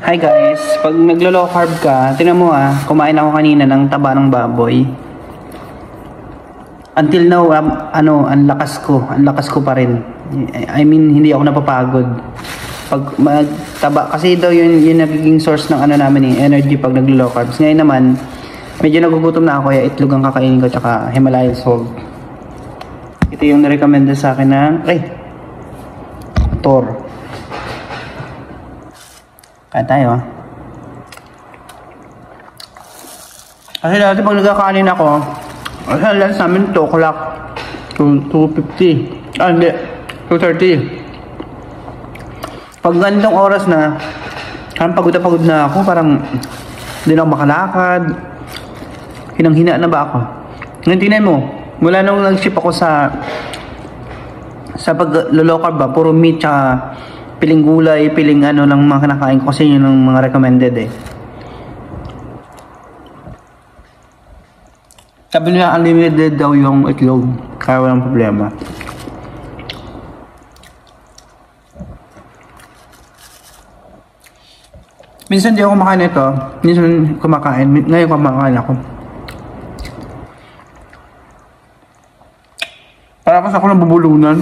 Hi guys, pag naglo-low carb ka, tingnan mo kumain ako kanina ng taba ng baboy. Until now, ang lakas ko pa rin. I mean, hindi ako napapagod. Pag magtaba, kasi daw yun nagiging source ng namin energy pag naglo-low carbs. Ngayon naman, medyo nagugutom na ako, kaya itlog ang kakainin ko, tsaka Himalayan salt. Ito yung na-recommend sa akin ng, Thor. Kaya tayo Kasi dati pag nagkakanin ako, lunch namin 2 o'clock to 2:50. Hindi, 2:30. Pag ganitong oras na, parang pagod na ako, parang hindi na ako makalakad. Hinang-hina na ba ako? Ngayon tingnan mo, mula nung nag-ship ako sa pag-low carb ba, puro meat tsaka piling gulay, piling lang mga kinakain ko kasi yun ang mga recommended Sabi niya unlimited daw yung itlog, kaya walang problema. Minsan di ako kumakain ito, minsan kumakain, ngayon kumakain ako. Para kasi ako nabubulunan.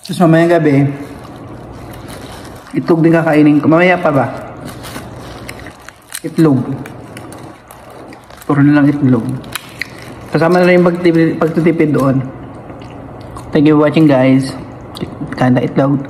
Tapos mamaya gabi, itlog din kakainin ko. Mamaya pa ba? Itlog. Puro na lang itlog. Kasama na lang yung pagtitipid doon. Thank you for watching guys. Kanda itlog.